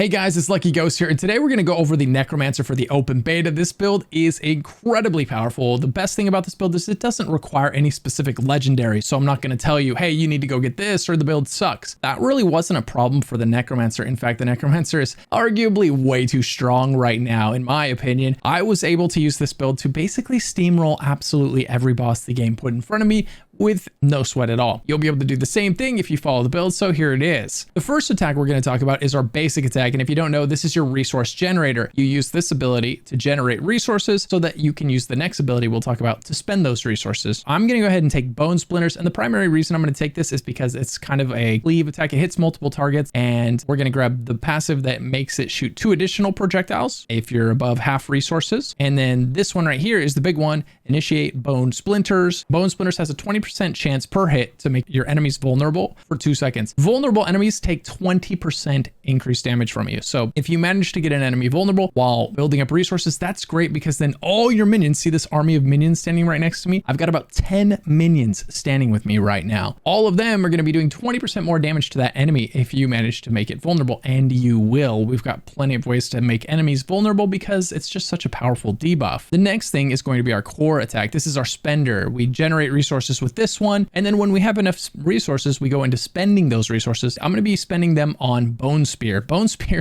Hey guys, it's Lucky Ghost here, and today we're going to go over the Necromancer for the open beta. This build is incredibly powerful. The best thing about this build is it doesn't require any specific legendary, so I'm not going to tell you, hey, you need to go get this or the build sucks. That really wasn't a problem for the Necromancer. In fact, the Necromancer is arguably way too strong right now, in my opinion. I was able to use this build to basically steamroll absolutely every boss the game put in front of me with no sweat at all. You'll be able to do the same thing if you follow the build, so here it is. The first attack we're going to talk about is our basic attack, and if you don't know, this is your resource generator. You use this ability to generate resources so that you can use the next ability we'll talk about to spend those resources. I'm going to go ahead and take Bone Splinters, and the primary reason I'm going to take this is because it's kind of a cleave attack. It hits multiple targets, and we're going to grab the passive that makes it shoot 2 additional projectiles if you're above half resources. And then this one right here is the big one, Initiate Bone Splinters. Bone Splinters has a 20% chance per hit to make your enemies vulnerable for 2 seconds. Vulnerable enemies take 20% increased damage from you. So if you manage to get an enemy vulnerable while building up resources, that's great, because then all your minions, see this army of minions standing right next to me? I've got about 10 minions standing with me right now. All of them are going to be doing 20% more damage to that enemy if you manage to make it vulnerable, and you will. We've got plenty of ways to make enemies vulnerable because it's just such a powerful debuff. The next thing is going to be our core attack. This is our spender. We generate resources with this one, and then when we have enough resources, we go into spending those resources. I'm going to be spending them on Bone Spear. Bone Spear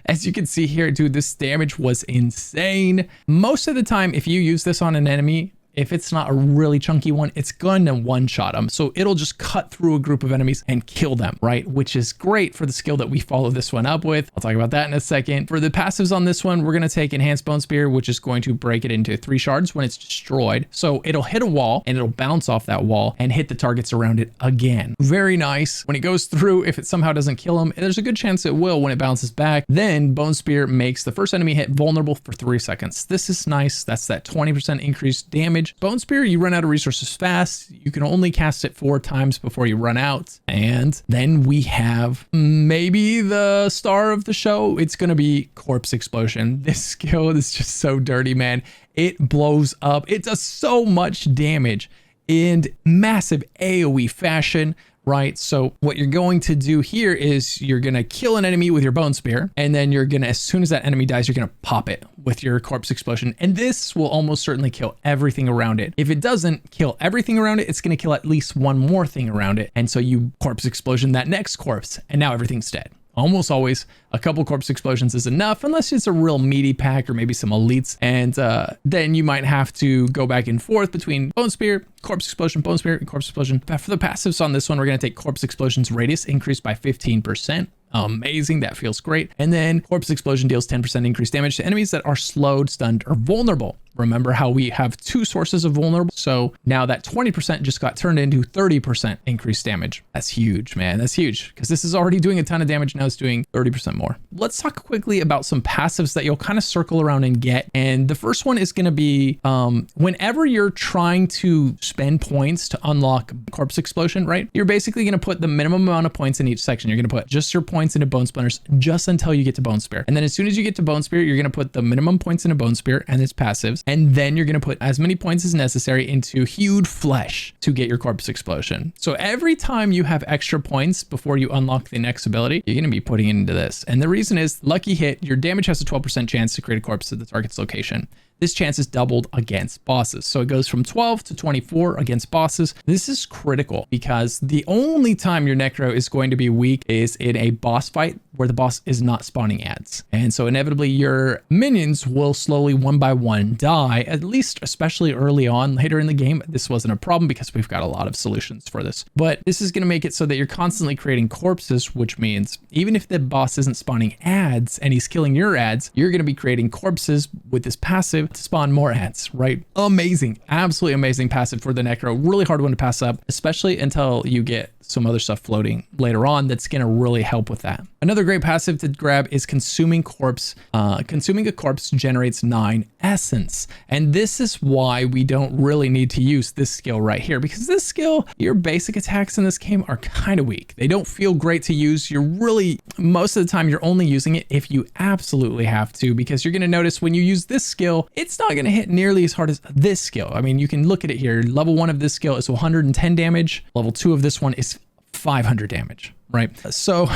as you can see here, dude, this damage was insane. Most of the time, if you use this on an enemy, if it's not a really chunky one, it's going to one-shot them. So it'll just cut through a group of enemies and kill them, right? Which is great for the skill that we follow this one up with. I'll talk about that in a second. For the passives on this one, we're going to take Enhanced Bone Spear, which is going to break it into 3 shards when it's destroyed. So it'll hit a wall and it'll bounce off that wall and hit the targets around it again. Very nice. When it goes through, if it somehow doesn't kill them, there's a good chance it will when it bounces back. Then Bone Spear makes the first enemy hit vulnerable for 3 seconds. This is nice. That's that 20% increased damage. Bone Spear, you run out of resources fast. You can only cast it 4 times before you run out. And then we have maybe the star of the show. It's going to be Corpse Explosion. This skill is just so dirty, man. It blows up. It does so much damage in massive AoE fashion. Right? So what you're going to do here is you're going to kill an enemy with your Bone Spear, and then you're going to, as soon as that enemy dies, you're going to pop it with your Corpse Explosion. And this will almost certainly kill everything around it. If it doesn't kill everything around it, it's going to kill at least one more thing around it. And so you Corpse Explosion that next corpse, and now everything's dead. Almost always a couple Corpse Explosions is enough, unless it's a real meaty pack or maybe some elites. And then you might have to go back and forth between Bone Spear, Corpse Explosion, Bone Spear, and Corpse Explosion. But for the passives on this one, we're going to take Corpse Explosion's radius increased by 15%. Amazing. That feels great. And then Corpse Explosion deals 10% increased damage to enemies that are slowed, stunned, or vulnerable. Remember how we have 2 sources of vulnerable? So now that 20% just got turned into 30% increased damage. That's huge, man. That's huge, because this is already doing a ton of damage. Now it's doing 30% more. Let's talk quickly about some passives that you'll kind of circle around and get. And the first one is going to be whenever you're trying to spend points to unlock Corpse Explosion, right? You're basically going to put the minimum amount of points in each section. You're going to put just your points into Bone Splinters just until you get to Bone Spear. And then as soon as you get to Bone Spear, you're going to put the minimum points into Bone Spear and its passives. And then you're going to put as many points as necessary into Hewed Flesh to get your Corpse Explosion. So every time you have extra points before you unlock the next ability, you're going to be putting it into this. And the reason is, lucky hit, your damage has a 12% chance to create a corpse at the target's location. This chance is doubled against bosses. So it goes from 12 to 24 against bosses. This is critical because the only time your necro is going to be weak is in a boss fight where the boss is not spawning ads. And so inevitably your minions will slowly one by one die, at least especially early on. Later in the game, this wasn't a problem because we've got a lot of solutions for this. But this is going to make it so that you're constantly creating corpses, which means even if the boss isn't spawning ads and he's killing your ads, you're going to be creating corpses with this passive to spawn more ads, right? Amazing. Absolutely amazing passive for the necro. Really hard one to pass up, especially until you get some other stuff floating later on that's going to really help with that. Another great passive to grab is Consuming Corpse. Consuming a corpse generates 9 essence. And this is why we don't really need to use this skill right here, because this skill, your basic attacks in this game are kind of weak. They don't feel great to use. You're really, most of the time, you're only using it if you absolutely have to, because you're going to notice when you use this skill, it's not going to hit nearly as hard as this skill. I mean, you can look at it here. Level 1 of this skill is 110 damage. Level 2 of this one is 500 damage, right? So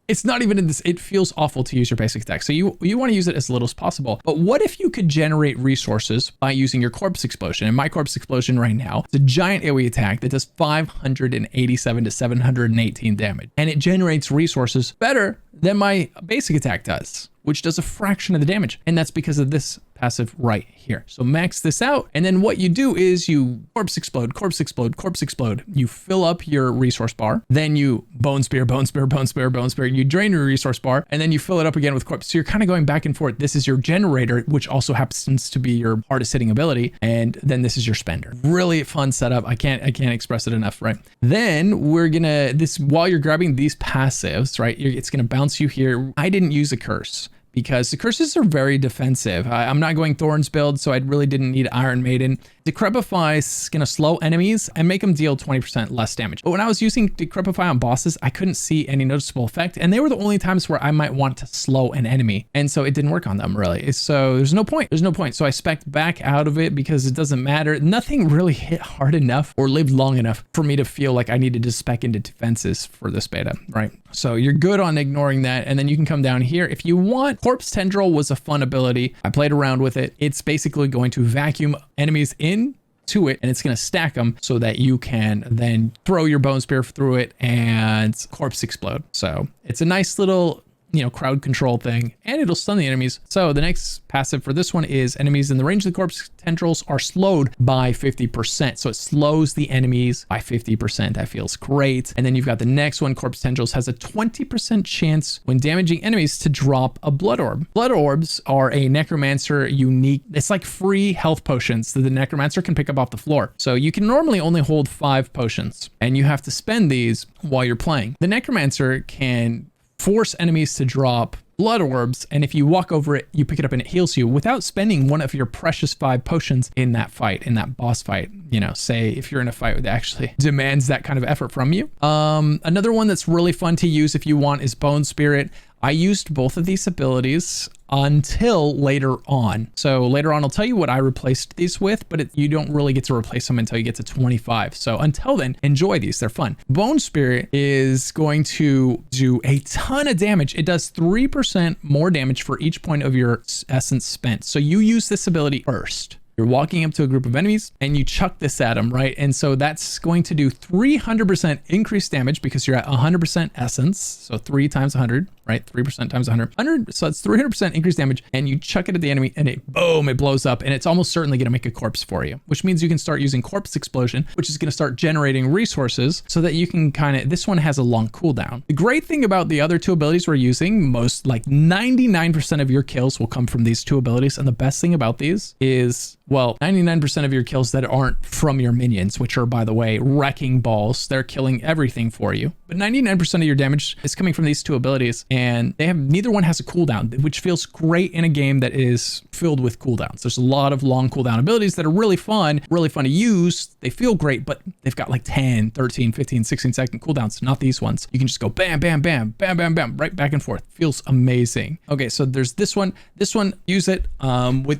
it's not even in this, it feels awful to use your basic attack. So you want to use it as little as possible. But what if you could generate resources by using your corpse explosion? And my corpse explosion right now, it's a giant AoE attack that does 587 to 718 damage. And it generates resources better than my basic attack does, which does a fraction of the damage. And that's because of this passive right here. So max this out. And then what you do is you corpse explode, corpse explode, corpse explode. You fill up your resource bar. Then you bone spear, bone spear, bone spear, bone spear. You drain your resource bar and then you fill it up again with corpse. So you're kind of going back and forth. This is your generator, which also happens to be your hardest hitting ability. And then this is your spender. Really fun setup. I can't express it enough, right? Then we're gonna, while you're grabbing these passives, right? It's gonna bounce you here. I didn't use a curse, because the curses are very defensive. I'm not going Thorns build, so I really didn't need Iron Maiden. Decrepify is going to slow enemies and make them deal 20% less damage. But when I was using Decrepify on bosses, I couldn't see any noticeable effect. And they were the only times where I might want to slow an enemy. And so it didn't work on them really. So there's no point. There's no point. So I spec'd back out of it because it doesn't matter. Nothing really hit hard enough or lived long enough for me to feel like I needed to spec into defenses for this beta, right? So you're good on ignoring that. And then you can come down here. If you want, Corpse Tendril was a fun ability. I played around with it. It's basically going to vacuum enemies in to it and it's going to stack them so that you can then throw your bone spear through it and corpse explode. So it's a nice little, you know, crowd control thing, and it'll stun the enemies. So the next passive for this one is enemies in the range of the corpse tendrils are slowed by 50%. So it slows the enemies by 50%. That feels great. And then you've got the next one, corpse tendrils has a 20% chance when damaging enemies to drop a blood orb. Blood orbs are a necromancer unique. It's like free health potions that the necromancer can pick up off the floor. So you can normally only hold 5 potions and you have to spend these while you're playing. The necromancer can force enemies to drop blood orbs, and if you walk over it, you pick it up and it heals you without spending one of your precious 5 potions in that fight, in that boss fight. You know, say if you're in a fight that actually demands that kind of effort from you. Another one that's really fun to use if you want is Bone Spirit. I used both of these abilities until later on. So later on, I'll tell you what I replaced these with, but you don't really get to replace them until you get to 25. So until then, enjoy these. They're fun. Bone Spirit is going to do a ton of damage. It does 3% more damage for each point of your essence spent. So you use this ability first. You're walking up to a group of enemies and you chuck this at them, right? And so that's going to do 300% increased damage because you're at 100% essence. So 3 times 100, right? 3% times 100. 100, so it's 300% increased damage, and you chuck it at the enemy and it, boom, it blows up, and it's almost certainly going to make a corpse for you, which means you can start using Corpse Explosion, which is going to start generating resources so that you can kind of, this one has a long cooldown. The great thing about the other 2 abilities we're using, most like 99% of your kills will come from these 2 abilities. And the best thing about these is, well, 99% of your kills that aren't from your minions, which are, by the way, wrecking balls. They're killing everything for you. But 99% of your damage is coming from these 2 abilities, and they have, neither one has a cooldown, which feels great in a game that is filled with cooldowns. There's a lot of long cooldown abilities that are really fun to use. They feel great, but they've got like 10, 13, 15, 16-second cooldowns, not these ones. You can just go bam, bam, bam, bam, bam, bam, right back and forth. Feels amazing. Okay, so there's this one. This one, use it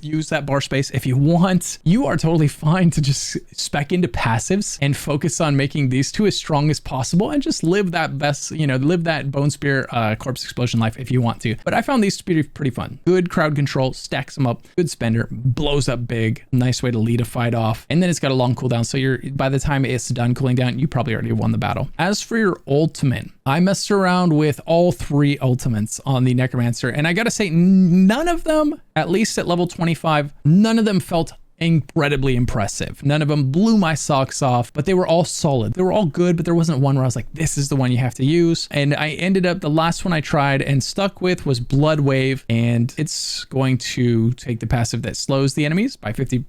use that bar space if you want. You are totally fine to just spec into passives and focus on making these 2 as strong as possible and just live that best, you know, live that Bone Spear Corpse Explosion life if you want to. But I found these to be pretty fun. Good crowd control, stacks them up, good spender, blows up big, nice way to lead a fight off. And then it's got a long cooldown. So you're, by the time it's done cooling down, you probably already won the battle. As for your ultimate, I messed around with all 3 ultimates on the Necromancer, and I gotta say, none of them, at least at level 25, none of them felt incredibly impressive. None of them blew my socks off, but they were all solid. They were all good, but there wasn't one where I was like, this is the one you have to use. And I ended up, the last one I tried and stuck with was Blood Wave, and it's going to take the passive that slows the enemies by 50%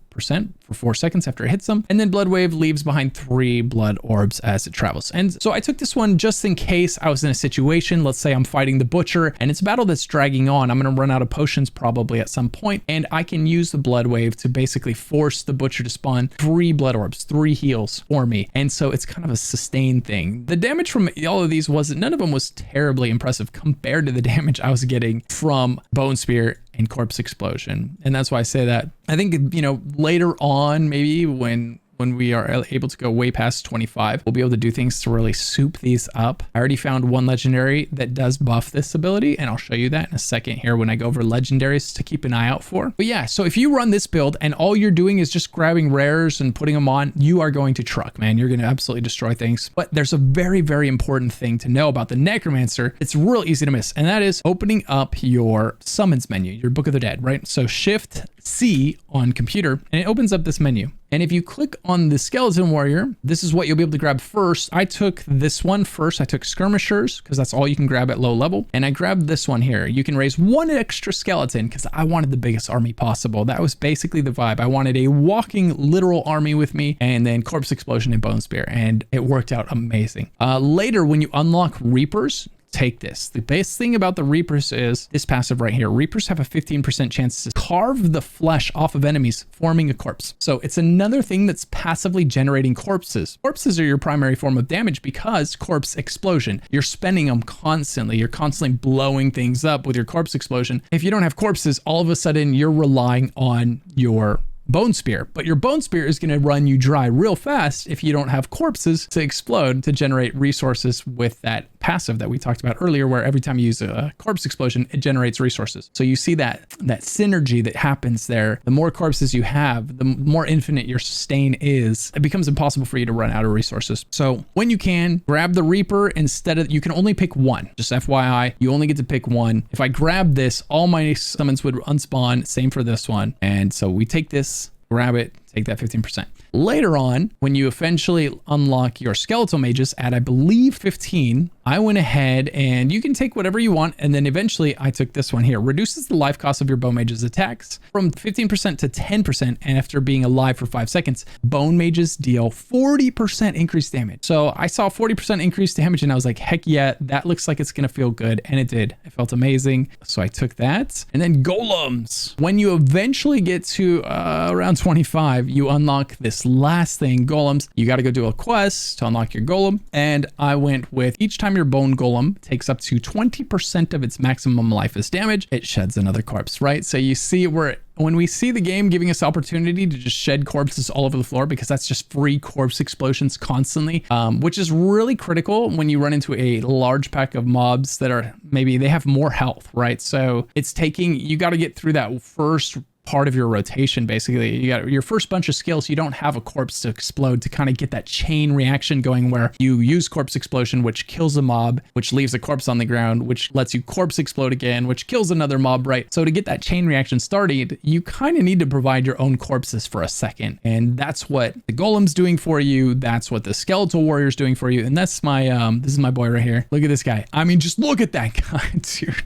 for 4 seconds after it hits them. And then Blood Wave leaves behind 3 blood orbs as it travels. And so I took this one just in case I was in a situation, let's say I'm fighting the Butcher and it's a battle that's dragging on. I'm going to run out of potions probably at some point, and I can use the Blood Wave to basically force the Butcher to spawn 3 blood orbs, 3 heals for me. And so it's kind of a sustained thing. The damage from all of these none of them was terribly impressive compared to the damage I was getting from Bone Spear and Corpse Explosion. And that's why I say that. I think, you know, later on, maybe when when we are able to go way past 25, we'll be able to do things to really soup these up. I already found one legendary that does buff this ability, and I'll show you that in a second here when I go over legendaries to keep an eye out for. But yeah, so if you run this build and all you're doing is just grabbing rares and putting them on, you are going to truck, man. You're going to absolutely destroy things. But there's a very, very important thing to know about the Necromancer. It's real easy to miss, and that is opening up your summons menu, your Book of the Dead, right? So Shift C on computer, and it opens up this menu. And if you click on the skeleton warrior, this is what you'll be able to grab first. I took this one first. I took skirmishers because that's all you can grab at low level. And I grabbed this one here. You can raise one extra skeleton because I wanted the biggest army possible. That was basically the vibe. I wanted a walking literal army with me, and then corpse explosion and bone spear. And it worked out amazing. Later, when you unlock reapers, take this. The best thing about the Reapers is this passive right here. Reapers have a 15% chance to carve the flesh off of enemies, forming a corpse. So it's another thing that's passively generating corpses. Corpses are your primary form of damage because corpse explosion. You're spending them constantly. You're constantly blowing things up with your corpse explosion. If you don't have corpses, all of a sudden you're relying on your bone spear, but your bone spear is going to run you dry real fast if you don't have corpses to explode to generate resources with that passive that we talked about earlier, where every time you use a corpse explosion, it generates resources. So you see that synergy that happens there. The more corpses you have, the more infinite your sustain is. It becomes impossible for you to run out of resources. So when you can, grab the Reaper instead of, you can only pick one. Just FYI, you only get to pick one. If I grab this, all my summons would unspawn. Same for this one. And so we take this, grab it, take that 15%. Later on, when you eventually unlock your skeletal mages at, I believe, 15, I went ahead and you can take whatever you want. And then eventually I took this one here. Reduces the life cost of your bone mages attacks from 15% to 10%. And after being alive for 5 seconds, bone mages deal 40% increased damage. So I saw 40% increased damage and I was like, heck yeah, that looks like it's going to feel good. And it did. It felt amazing. So I took that. And then golems. When you eventually get to around 25, you unlock this last thing, golems. You got to go do a quest to unlock your golem. And I went with each time your bone golem takes up to 20% of its maximum life as damage, it sheds another corpse, right? So you see when we see the game giving us opportunity to just shed corpses all over the floor, because that's just free corpse explosions constantly, which is really critical when you run into a large pack of mobs that are maybe they have more health, right? So it's you got to get through that first part of your rotation. Basically, you got your first bunch of skills, you don't have a corpse to explode to kind of get that chain reaction going where you use corpse explosion, which kills a mob, which leaves a corpse on the ground, which lets you corpse explode again, which kills another mob, right? So to get that chain reaction started, you kind of need to provide your own corpses for a second. And that's what the golem's doing for you. That's what the skeletal warrior's doing for you. And that's my, this is my boy right here. Look at this guy. I mean, just look at that guy, dude.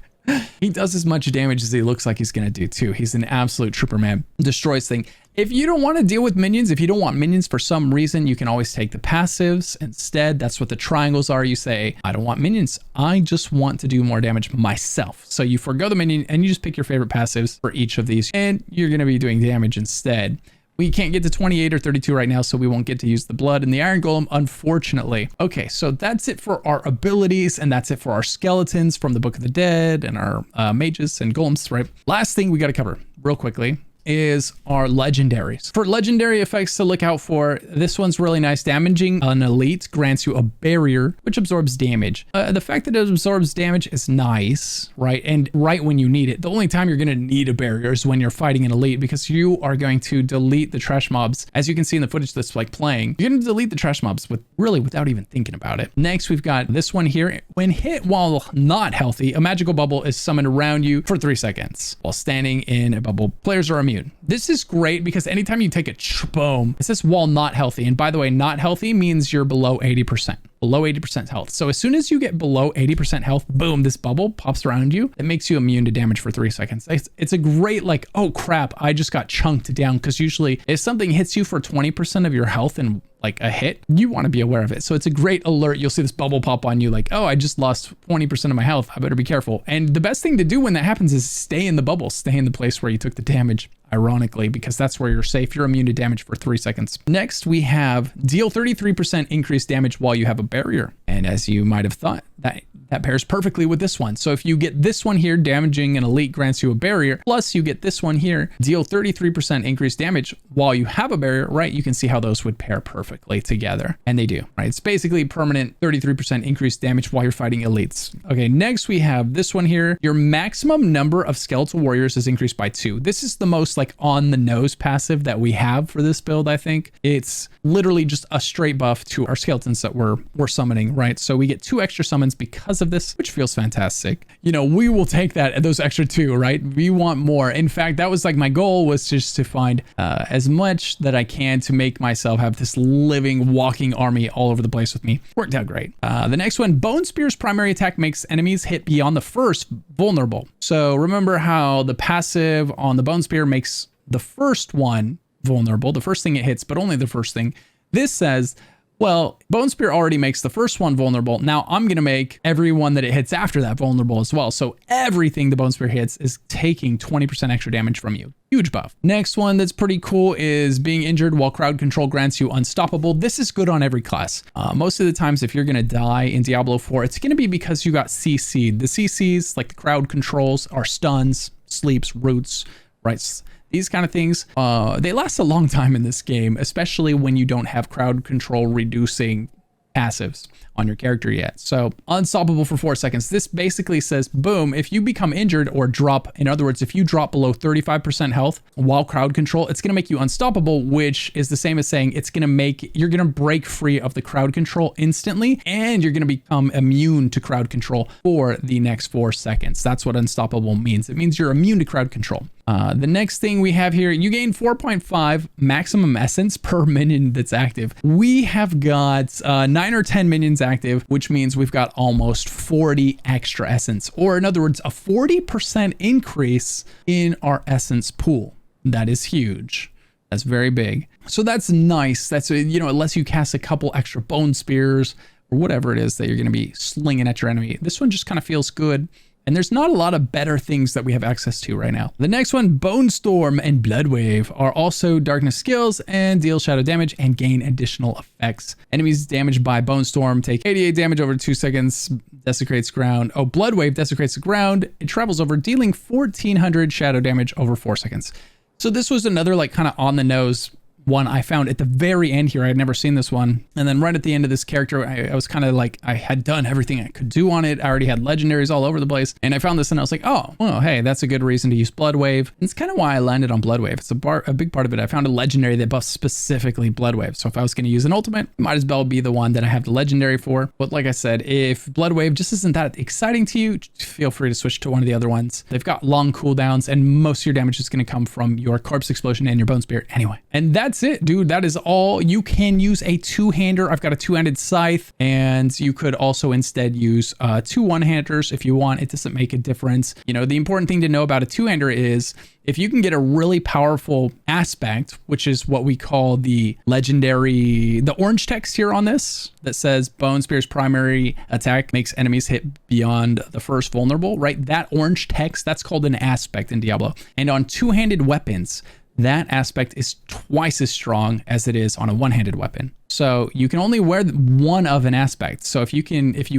He does as much damage as he looks like he's going to do too. He's an absolute trooper, man. Destroys thing. If you don't want to deal with minions, if you don't want minions for some reason, you can always take the passives instead. That's what the triangles are. You say, I don't want minions. I just want to do more damage myself. So you forgo the minion and you just pick your favorite passives for each of these and you're going to be doing damage instead. We can't get to 28 or 32 right now, so we won't get to use the blood and the iron golem, unfortunately. Okay, so that's it for our abilities, and that's it for our skeletons from the Book of the Dead and our mages and golems, right? Last thing we got to cover real quickly is our legendaries. For legendary effects to look out for, this one's really nice. Damaging an elite grants you a barrier, which absorbs damage. The fact that it absorbs damage is nice, right? And right when you need it. The only time you're going to need a barrier is when you're fighting an elite, because you are going to delete the trash mobs. As you can see in the footage that's like playing, you're going to delete the trash mobs without even thinking about it. Next, we've got this one here. When hit while not healthy, a magical bubble is summoned around you for 3 seconds. While standing in a bubble, players are immune. This is great because anytime you take a boom, it says while not healthy. And by the way, not healthy means you're below 80%. Below 80% health. So as soon as you get below 80% health, boom, this bubble pops around you. It makes you immune to damage for 3 seconds. It's a great like, oh crap, I just got chunked down. Because usually if something hits you for 20% of your health in like a hit, you want to be aware of it. So it's a great alert. You'll see this bubble pop on you like, oh, I just lost 20% of my health. I better be careful. And the best thing to do when that happens is stay in the bubble, stay in the place where you took the damage, ironically, because that's where you're safe. You're immune to damage for 3 seconds. Next, we have deal 33% increased damage while you have a barrier. And as you might have thought, that that pairs perfectly with this one. So if you get this one here, damaging an elite grants you a barrier, plus you get this one here, deal 33% increased damage while you have a barrier, right? You can see how those would pair perfectly together, and they do, right? It's basically permanent 33% increased damage while you're fighting elites. Okay, next we have this one here. Your maximum number of skeletal warriors is increased by 2. This is the most like on the nose passive that we have for this build, I think. It's literally just a straight buff to our skeletons that we're summoning, right? So we get 2 extra summons because of this, which feels fantastic. You know, we will take that, those extra 2, right? We want more. In fact, that was like my goal, was just to find as much that I can to make myself have this living walking army all over the place with me. Worked out great. The next one, Bone Spear's primary attack makes enemies hit beyond the first vulnerable. So remember how the passive on the Bone Spear makes the first one vulnerable, the first thing it hits, but only the first thing. This says, well, Bone Spear already makes the first one vulnerable. Now I'm going to make everyone that it hits after that vulnerable as well. So everything the Bone Spear hits is taking 20% extra damage from you. Huge buff. Next one that's pretty cool is being injured while crowd control grants you unstoppable. This is good on every class. Most of the times, if you're going to die in Diablo 4, it's going to be because you got CC'd. The CCs, like the crowd controls, are stuns, sleeps, roots, right? These kind of things, they last a long time in this game, especially when you don't have crowd control reducing passives on your character yet. So unstoppable for 4 seconds. This basically says, boom, if you become injured or drop, in other words, if you drop below 35% health while crowd control, it's going to make you unstoppable, which is the same as saying it's going to make, you're going to break free of the crowd control instantly, and you're going to become immune to crowd control for the next 4 seconds. That's what unstoppable means. It means you're immune to crowd control. The next thing we have here, you gain 4.5 maximum essence per minion that's active. We have got 9 or 10 minions active, which means we've got almost 40 extra essence, or in other words, a 40% increase in our essence pool. That is huge. That's very big. So that's nice. That's, you know, it lets you cast a couple extra bone spears or whatever it is that you're going to be slinging at your enemy. This one just kind of feels good. And there's not a lot of better things that we have access to right now. The next one, Bone Storm and Blood Wave, are also darkness skills and deal shadow damage and gain additional effects. Enemies damaged by Bone Storm take 88 damage over 2 seconds, desecrates ground. Oh, Blood Wave desecrates the ground. It travels over, dealing 1400 shadow damage over 4 seconds. So this was another like kind of on the nose one I found at the very end here. I had never seen this one. And then right at the end of this character, I was kind of like, I had done everything I could do on it. I already had legendaries all over the place. And I found this and I was like, oh, well, hey, that's a good reason to use Blood Wave. And it's kind of why I landed on Blood Wave. It's a big part of it. I found a legendary that buffs specifically Blood Wave. So if I was going to use an ultimate, it might as well be the one that I have the legendary for. But like I said, if Blood Wave just isn't that exciting to you, feel free to switch to one of the other ones. They've got long cooldowns and most of your damage is going to come from your Corpse Explosion and your Bone Spear anyway. And that's it, dude. That is all. You can use a two-hander. I've got a two-handed scythe, and you could also instead use 2 one-handers if you want. It doesn't make a difference. You know, the important thing to know about a two-hander is if you can get a really powerful aspect, which is what we call the legendary, the orange text here on this that says Bone Spear's primary attack makes enemies hit beyond the first vulnerable, right? That orange text, that's called an aspect in Diablo. And on two-handed weapons, that aspect is twice as strong as it is on a one-handed weapon. So you can only wear one of an aspect. So if you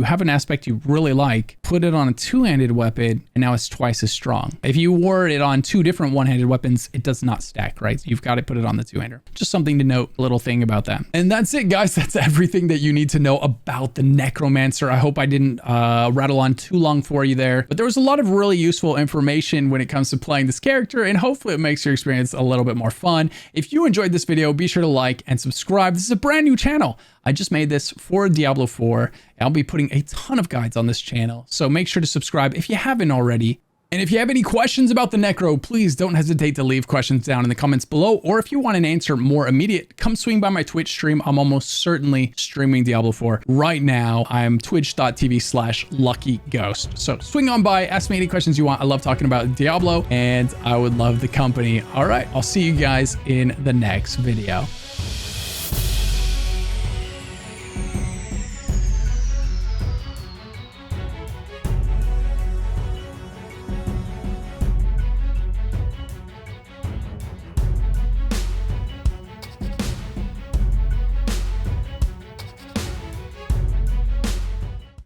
have an aspect you really like, put it on a two-handed weapon, and now it's twice as strong. If you wore it on 2 different one-handed weapons, it does not stack, right? You've got to put it on the two-hander. Just something to note, a little thing about that. And that's it, guys. That's everything that you need to know about the Necromancer. I hope I didn't rattle on too long for you there, but there was a lot of really useful information when it comes to playing this character, and hopefully it makes your experience a little bit more fun. If you enjoyed this video, be sure to like and subscribe. This is a brand new channel. I just made this for Diablo 4. I'll be putting a ton of guides on this channel, so make sure to subscribe if you haven't already. And if you have any questions about the Necro, please don't hesitate to leave questions down in the comments below, or if you want an answer more immediate, come swing by my Twitch stream. I'm almost certainly streaming Diablo 4 right now. I'm twitch.tv/luckyghost. So swing on by, ask me any questions you want. I love talking about Diablo, and I would love the company. All right, I'll see you guys in the next video.